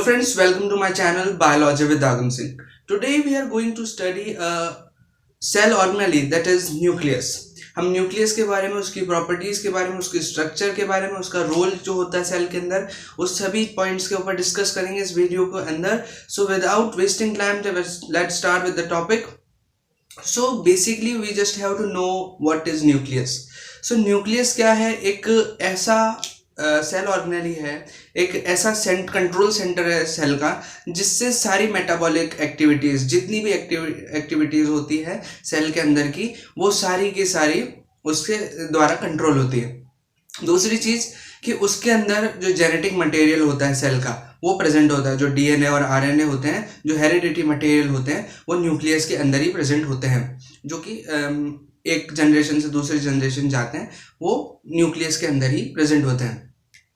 Hello friends, welcome to my channel Biology with Agam Singh. Today we are going to study a cell organelle that is nucleus. हम nucleus के बारे में, उसकी properties के बारे में, उसके स्ट्रक्चर के बारे में, उसका रोल जो होता है सेल के अंदर, उस सभी पॉइंट्स के ऊपर डिस्कस करेंगे इस वीडियो के अंदर. So without wasting time let's start with the topic. So basically we just have to know what is nucleus. So nucleus क्या है? एक ऐसा सेल ऑर्गेनेली है, एक ऐसा कंट्रोल सेंटर है सेल का, जिससे सारी मेटाबॉलिक एक्टिविटीज, जितनी भी एक्टिविटीज होती है सेल के अंदर की, वो सारी की सारी उसके द्वारा कंट्रोल होती है. दूसरी चीज कि उसके अंदर जो जेनेटिक मटेरियल होता है सेल का, वो प्रेजेंट होता है. जो डीएनए और आरएनए होते हैं, जो हेरिडिटी मटेरियल होते हैं, वो न्यूक्लियस के अंदर ही प्रेजेंट होते हैं, जो कि एक जनरेशन से दूसरी जनरेशन जाते हैं, वो न्यूक्लियस के अंदर ही प्रेजेंट होते हैं.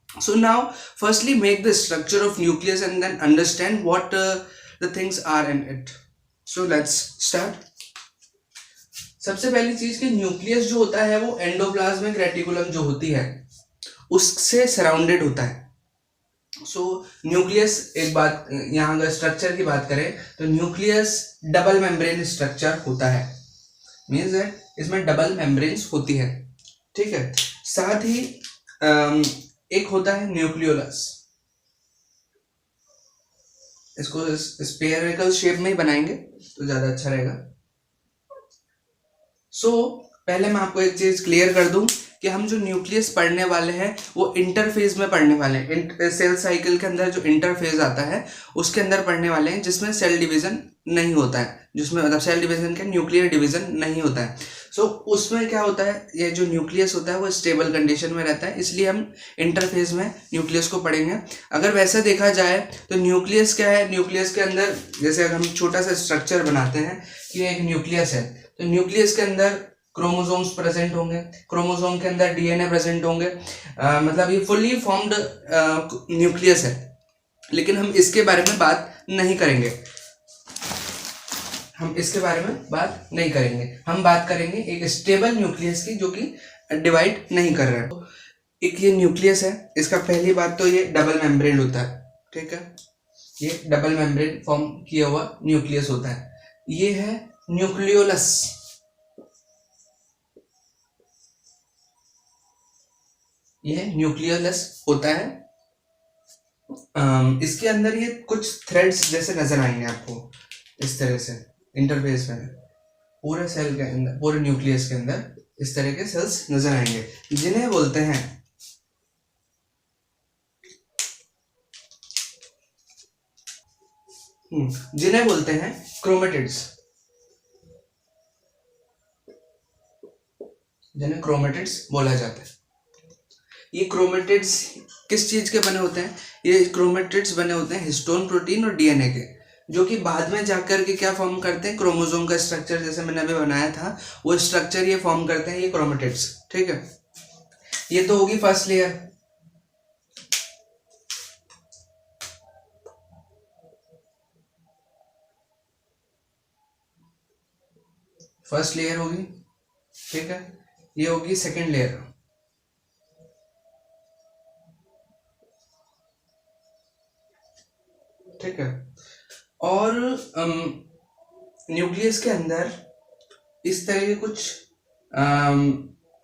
So now firstly make the structure of nucleus and then understand what the things are in it. So let's start. सबसे पहली चीज कि न्यूक्लियस जो होता है वो एंडोप्लाज्मिक रेटिकुलम जो होती है उससे सराउंडेड होता है. सो न्यूक्लियस, एक बात यहाँ अगर स्ट्रक्चर की बात करें तो न्यूक्लियस डबल मेम्ब्रेन स्ट्रक्चर होता है. मीन्स दैट इसमें डबल मेम्ब्रेन्स होती है. ठीक है. साथ ही एक होता है न्यूक्लियोलस. इसको स्फेरिकल शेप में ही बनाएंगे तो ज्यादा अच्छा रहेगा. सो पहले मैं आपको एक चीज क्लियर कर दूं कि हम जो न्यूक्लियस पढ़ने वाले हैं वो इंटरफेज में पढ़ने वाले हैं. सेल साइकिल के अंदर जो इंटरफेज आता है उसके अंदर पढ़ने वाले हैं, जिसमें सेल डिवीजन नहीं होता है, जिसमें मतलब सेल डिवीजन के न्यूक्लियर डिवीजन नहीं होता है. सो उसमें क्या होता है, ये जो न्यूक्लियस होता है वो स्टेबल कंडीशन में रहता है, इसलिए हम इंटरफेज में न्यूक्लियस को पढ़ेंगे. अगर वैसा देखा जाए तो न्यूक्लियस क्या है? न्यूक्लियस के अंदर जैसे अगर हम छोटा सा स्ट्रक्चर बनाते हैं कि एक न्यूक्लियस है, तो न्यूक्लियस के अंदर क्रोमोसोम्स प्रेजेंट होंगे, क्रोमोसोम के अंदर डीएनए प्रेजेंट होंगे. मतलब ये फुली फॉर्म्ड न्यूक्लियस है. लेकिन हम इसके बारे में बात नहीं करेंगे. हम बात करेंगे एक स्टेबल न्यूक्लियस की, जो कि डिवाइड नहीं कर रहा है. एक ये न्यूक्लियस है, इसका पहली बात तो ये डबल मेम्ब्रेन होता है. ठीक है. ये डबल मेम्ब्रेन फॉर्म किया हुआ न्यूक्लियस होता है. ये है न्यूक्लियोलस. ये न्यूक्लियोलस होता है. इसके अंदर ये कुछ थ्रेड्स जैसे नजर आएंगे आपको इस तरह से इंटरफेस में. पूरे सेल के अंदर, पूरे न्यूक्लियस के अंदर इस तरह के सेल्स नजर आएंगे, जिन्हें बोलते हैं क्रोमेटिड्स. जिन्हें क्रोमेटिड्स बोला जाता है. ये क्रोमेटिड्स किस चीज के बने होते हैं? ये क्रोमेटिड्स बने होते हैं हिस्टोन प्रोटीन और डीएनए के, जो कि बाद में जाकर के क्या फॉर्म करते हैं? क्रोमोसोम का स्ट्रक्चर, जैसे मैंने अभी बनाया था वो स्ट्रक्चर ये फॉर्म करते हैं, ये क्रोमेटिड्स. ठीक है. ये तो होगी फर्स्ट लेयर. फर्स्ट लेयर होगी. ठीक है. ये होगी सेकेंड लेयर. ठीक है. और न्यूक्लियस के अंदर इस तरह के कुछ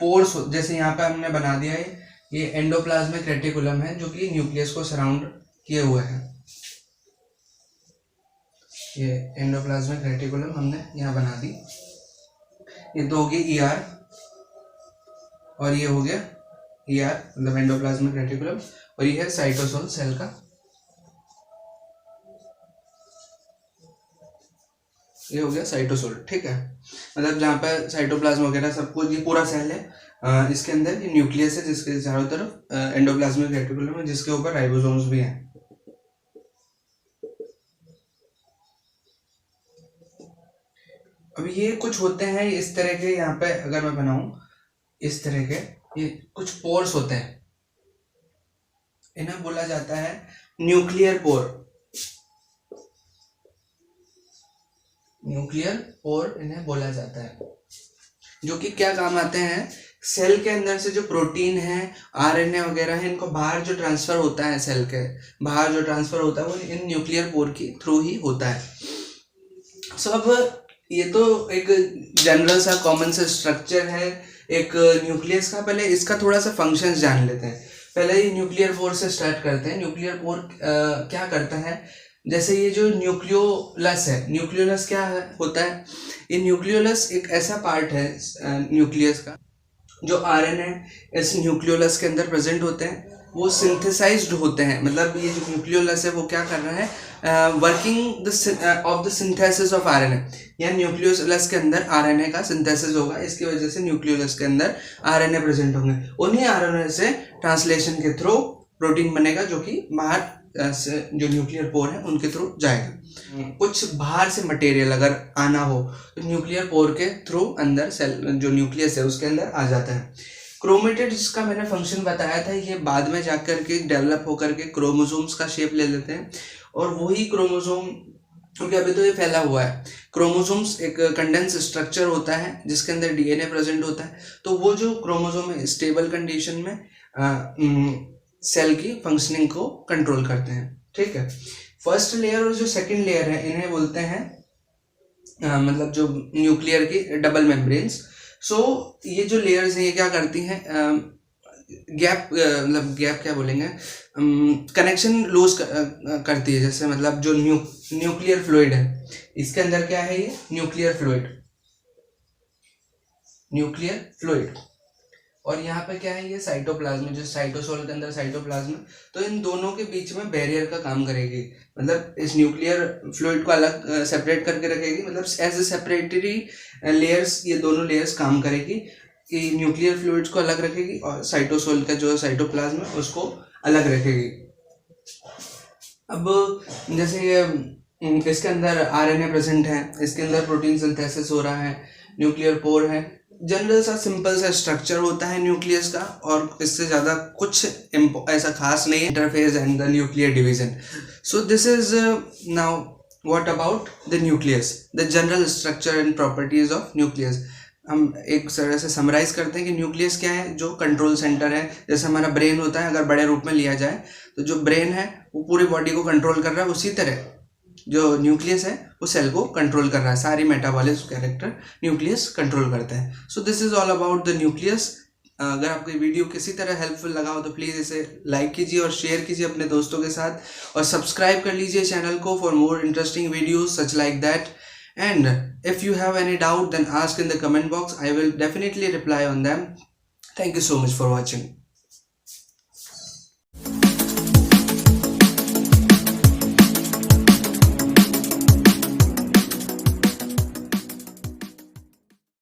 पोर्स, जैसे यहाँ पे हमने बना दिया है, ये एंडोप्लाज्मिक रेटिकुलम है जो कि न्यूक्लियस को सराउंड किए हुए है. ये एंडोप्लाज्मिक रेटिकुलम हमने यहाँ बना दी. ये तो हो गई ईआर और ये हो गया ईआर, मतलब एंडोप्लाज्मिक रेटिकुलम. और ये है साइटोसोल सेल का. ये हो गया साइटोसोल. ठीक है. मतलब जहाँ पे साइटोप्लाज्म वगैरह सब कुछ, ये पूरा सेल है. इसके अंदर ये न्यूक्लियस है जिसके चारों तरफ एंडोप्लाज्मिक रेटिकुलम है, जिसके ऊपर राइबोसोम्स भी हैं. अब ये कुछ होते हैं इस तरह के, यहाँ पे अगर मैं बनाऊं इस तरह के, ये कुछ पोर्स होते हैं, इन्हें बोला जाता है न्यूक्लियर पोर. न्यूक्लियर पोर इन्हें बोला जाता है. जो कि क्या काम आते हैं, सेल के अंदर से जो प्रोटीन है, आरएनए वगैरह है, इनको बाहर जो ट्रांसफर होता है, सेल के बाहर जो ट्रांसफर होता है वो इन न्यूक्लियर पोर के थ्रू ही होता है। सो अब ये तो एक जनरल सा कॉमन सा स्ट्रक्चर है एक न्यूक्लियस का। पहले इसका थोड़ा सा फंक्शंस जान लेते हैं। पहले ही न्यूक्लियर पोर से स्टार्ट करते हैं। न्यूक्लियर पोर क्या करता है, जैसे ये जो न्यूक्लियोलस है, न्यूक्लियोलस क्या होता है, ये न्यूक्लियोलस एक ऐसा पार्ट है न्यूक्लियस का जो आरएनए इस न्यूक्लियोलस के अंदर प्रेजेंट होते हैं, वो सिंथेसाइज्ड होते हैं। मतलब ये जो न्यूक्लियोलस है वो क्या कर रहा है, working of the synthesis of RNA, या न्यूक्लियोलस के अंदर आरएनए का सिंथेसिस होगा, इसकी वजह से न्यूक्लियोलस के अंदर आरएनए प्रेजेंट होंगे। उन्हीं आरएनए से ट्रांसलेशन के थ्रू प्रोटीन बनेगा, जो कि बाहर जो न्यूक्लियर पोर है उनके थ्रू जाएगा। कुछ बाहर से मटेरियल अगर आना हो तो न्यूक्लियर पोर के थ्रू अंदर सेल जो न्यूक्लियस है उसके अंदर आ जाता है। क्रोमेटिड जिसका मैंने फंक्शन बताया था, ये बाद में जाकर के डेवलप होकर के क्रोमोसोम्स का शेप ले लेते हैं, और वही क्रोमोसोम, क्योंकि अभी तो ये फैला हुआ है, क्रोमोसोम्स एक कंडेंस स्ट्रक्चर होता है जिसके अंदर डीएनए प्रेजेंट होता है, तो वो जो क्रोमोसोम है स्टेबल कंडीशन में सेल की फंक्शनिंग को कंट्रोल करते हैं। ठीक है, फर्स्ट लेयर और जो सेकंड लेयर है इन्हें बोलते हैं मतलब जो न्यूक्लियर की डबल मेम्ब्रेन्स। सो ये जो लेयर्स हैं ये क्या करती हैं, गैप मतलब गैप क्या बोलेंगे, कनेक्शन लूज करती है। जैसे मतलब जो न्यूक्लियर फ्लूइड है, इसके अंदर क्या है, ये न्यूक्लियर फ्लूइड, और यहाँ पे क्या है, ये साइटोप्लाज्म, जो साइटोसोल के अंदर साइटोप्लाज्म, तो इन दोनों के बीच में बैरियर का काम करेगी। मतलब इस न्यूक्लियर फ्लूइड को अलग सेपरेट करके रखेगी, मतलब एज ए सेपरेटरी लेयर्स ये दोनों लेयर्स काम करेगी कि न्यूक्लियर फ्लूइड्स को अलग रखेगी और साइटोसोल का जो साइटोप्लाज्म है उसको अलग रखेगी। अब जैसे ये इसके अंदर आरएनए प्रेजेंट है, इसके अंदर प्रोटीन सिंथेसिस हो रहा है, न्यूक्लियर पोर है, जनरल सा सिंपल सा स्ट्रक्चर होता है न्यूक्लियस का, और इससे ज़्यादा कुछ ऐसा खास नहीं है। Interface and the nuclear division. So this is now what about the nucleus, the general structure and properties of nucleus. हम एक तरह से समराइज करते हैं कि न्यूक्लियस क्या है, जो कंट्रोल सेंटर है। जैसे हमारा ब्रेन होता है, अगर बड़े रूप में लिया जाए तो जो ब्रेन है वो पूरी बॉडी को कंट्रोल कर रहा है, उसी तरह जो न्यूक्लियस है वो सेल को कंट्रोल कर रहा है। सारी मेटाबॉलिज्म कैरेक्टर न्यूक्लियस कंट्रोल करता है। So this is all about the nucleus. अगर आपको ये वीडियो किसी तरह हेल्पफुल लगा हो तो प्लीज़ इसे लाइक कीजिए और शेयर कीजिए अपने दोस्तों के साथ, और सब्सक्राइब कर लीजिए चैनल को for more interesting videos such like that. And if you have any doubt, then ask in the comment box. I will definitely reply on them. Thank you so much for watching.